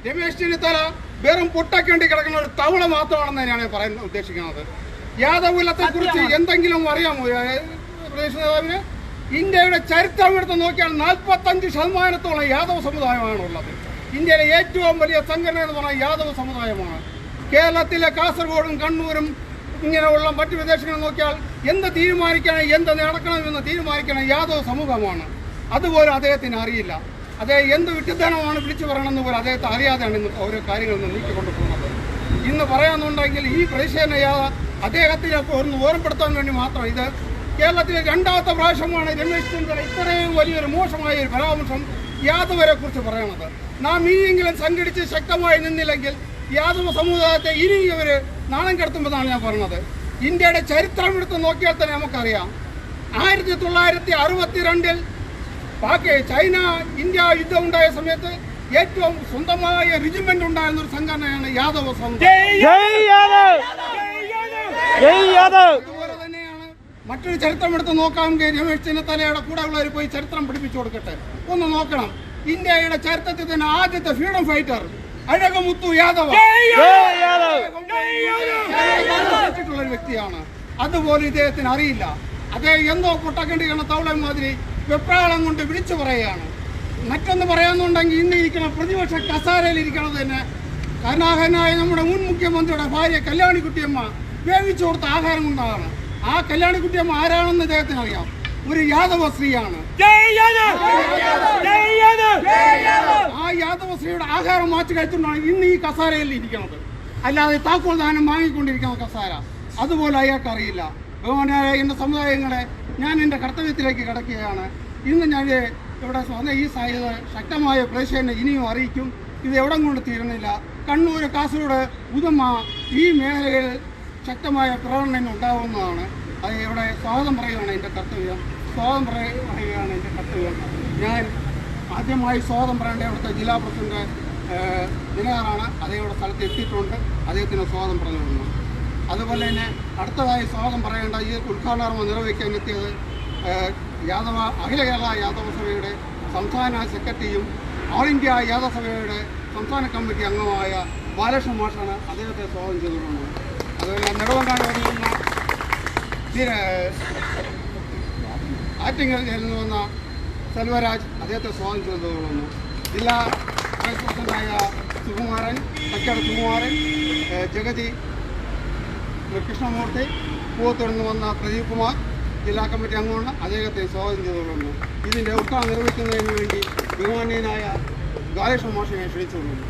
രമേശ് ചെന്നിത്തല വെറും പൊട്ടക്കേണ്ടി കിടക്കുന്ന ഒരു തവള മാത്രമാണെന്ന് തന്നെയാണ് പറയാൻ ഉദ്ദേശിക്കുന്നത്. യാദവ് കുലത്തെ കുറിച്ച് എന്തെങ്കിലും അറിയാമോ പ്രദേശ നേതാവിന്? ഇന്ത്യയുടെ ചരിത്രം എടുത്ത് നോക്കിയാൽ 45% യാദവ് സമുദായമാണുള്ളത്. ഇന്ത്യയിലെ ഏറ്റവും വലിയ സംഘടന എന്ന് പറഞ്ഞാൽ യാദവ് സമുദായമാണ്. കേരളത്തിലെ കാസർഗോഡും കണ്ണൂരും ഇങ്ങനെയുള്ള മറ്റു പ്രദേശങ്ങൾ നോക്കിയാൽ എന്ത് തീരുമാനിക്കണം, എന്ത് നടക്കണമെന്ന് തീരുമാനിക്കണം യാദവ് സമൂഹമാണ്. അതുപോലെ അദ്ദേഹത്തിന് അറിയില്ല. അദ്ദേഹം എന്ത് വിട്ടുദ്ധനമാണ് വിളിച്ചു പറയണമെന്ന് പോലും അദ്ദേഹത്തെ അറിയാതെയാണ് ഇന്ന് ഓരോ കാര്യങ്ങളിൽ നിന്ന് നീക്കിക്കൊണ്ടു പോകുന്നത്. ഇന്ന് പറയാമെന്നുണ്ടെങ്കിൽ ഈ പ്രതിഷേധ അദ്ദേഹത്തിനെ ഒന്ന് ഓർമ്മപ്പെടുത്താൻ വേണ്ടി മാത്രം ഇത് കേരളത്തിലെ രണ്ടാമത്തെ പ്രാവശ്യമാണ് രമേശ് ചെന്നിത്തല ഇത്രയും വലിയൊരു മോശമായ ഒരു പരാമർശം യാദവരെ കുറിച്ച് പറയണത്. നാം ഇനിയെങ്കിലും സംഘടിച്ച് ശക്തമായി നിന്നില്ലെങ്കിൽ യാദവ് സമുദായത്തെ ഇനി ഇവർ നാണം കെടുത്തുമെന്നാണ് ഞാൻ പറഞ്ഞത്. ഇന്ത്യയുടെ ചരിത്രം എടുത്ത് നോക്കിയാൽ തന്നെ നമുക്കറിയാം. 1962 ചൈന ഇന്ത്യ യുദ്ധം ഉണ്ടായ സമയത്ത് ഏറ്റവും സ്വന്തമായ റെജിമെന്റ് ഉണ്ടായിരുന്ന ഒരു സംഘടനയാണ് യാദവ് സമുദായം. അതുപോലെ തന്നെയാണ് മറ്റൊരു ചരിത്രം എടുത്ത് നോക്കാമെങ്കിൽ രമേശ് ചെന്നിത്തലയുടെ കൂടെ ഉള്ളവർ പോയി ചരിത്രം പഠിപ്പിച്ചു കൊടുക്കട്ടെ. ഒന്ന് നോക്കണം. ഇന്ത്യയുടെ ചരിത്രത്തിൽ തന്നെ ആദ്യത്തെ ഫ്രീഡം ഫൈറ്റർ അഴകമുത്തു യാദവ് ഒരു വ്യക്തിയാണ്. അതുപോലെ ഇദ്ദേഹത്തിന് അറിയില്ല. അദ്ദേഹം എന്തോ പൊട്ടക്കണ്ടി കാണുന്ന തവള മാതിരി വെപ്രാളം കൊണ്ട് വിളിച്ചു പറയുകയാണ്. മറ്റൊന്ന് പറയാമെന്നുണ്ടെങ്കിൽ ഇന്ന് ഇരിക്കുന്ന പ്രതിപക്ഷ കസാരയിൽ ഇരിക്കുന്നത് തന്നെ കരുണാകരനായ നമ്മുടെ മുൻ മുഖ്യമന്ത്രിയുടെ ഭാര്യ കല്യാണിക്കുട്ടിയമ്മ വേവിച്ചു കൊടുത്ത ആഹാരം കൊണ്ടാണ്. ആ കല്യാണിക്കുട്ടിയമ്മ ആരാണെന്ന് ഇദ്ദേഹത്തിന് അറിയാം. ഒരു യാദവ സ്ത്രീയാണ്. ആ യാദവ സ്ത്രീയുടെ ആഹാരം മാറ്റി കഴിച്ചുകൊണ്ടാണ് ഇന്ന് ഈ കസാരയിൽ ഇരിക്കുന്നത്. അല്ലാതെ താക്കോൽ ദാനം വാങ്ങിക്കൊണ്ടിരിക്കുന്ന കസാര. അതുപോലെ അയാൾക്ക് അറിയില്ല. ബഹുമാനായ എൻ്റെ സമുദായങ്ങളെ, ഞാൻ എൻ്റെ കർത്തവ്യത്തിലേക്ക് കിടക്കുകയാണ്. ഇന്ന് ഞാൻ ഇവിടെ വന്ന ഈ സാധ്യത ശക്തമായ പ്രതിഷേധം ഇനിയും അറിയിക്കും. ഇത് എവിടെ കൊണ്ട് തീരുന്നില്ല. കണ്ണൂർ, കാസർഗോഡ്, ഉദുമ ഈ മേഖലകളിൽ ശക്തമായ പ്രകടനം ഉണ്ടാകുന്നതാണ്. അത് ഇവിടെ സ്വാഗതം പറയുകയാണ് എൻ്റെ കർത്തവ്യം. സ്വാഗതം പറയുകയാണ് എൻ്റെ കർത്തവ്യം. ഞാൻ ആദ്യമായി സ്വാഗതം പറയേണ്ട അവിടുത്തെ ജില്ലാ പ്രസിഡന്റ് ദിനകറാണ്. അദ്ദേഹം സ്ഥലത്ത് എത്തിയിട്ടുണ്ട്. അദ്ദേഹത്തിന് സ്വാഗതം പറഞ്ഞു. അതുപോലെ തന്നെ അടുത്തതായി സ്വാഗതം പറയേണ്ട ഈ ഉദ്ഘാടനം നിർവഹിക്കാൻ എത്തിയത് അഖില കേരള യാദവ സഭയുടെ സംസ്ഥാന സെക്രട്ടറിയും ഓൾ ഇന്ത്യ യാദവ സഭയുടെ സംസ്ഥാന കമ്മിറ്റി അംഗമായ ബാലകൃഷ്ണ മാഷാണ്. അദ്ദേഹത്തെ സ്വാഗതം ചെയ്തിട്ടുണ്ട്. അതുപോലെ നെടുവങ്കാട് വന്നിരുന്ന ആറ്റിങ്ങൽ നിന്ന് വന്ന സെൽവരാജ്, അദ്ദേഹത്തെ സ്വാഗതം ചെയ്തുകൊള്ളുന്നു. ജില്ലാ വൈസ് പ്രസിഡന്റായ സുകുമാരൻ, തക്കാട് സുകുമാരൻ, ജഗതി കൃഷ്ണമൂർത്തി, പൂവത്തൂരിൽ നിന്ന് വന്ന പ്രദീപ് കുമാർ ജില്ലാ കമ്മിറ്റി അംഗമാണ്. അദ്ദേഹത്തെ സ്വാഗതം ചെയ്തുകൊള്ളുന്നു. ഇതിൻ്റെ ഉദ്ഘാടനം നിർവഹിക്കുന്നതിന് വേണ്ടി ബഹുമാന്യനായ ബാലകൃഷ്ണ മാഷിനെ ക്ഷണിച്ചുകൊള്ളുന്നു.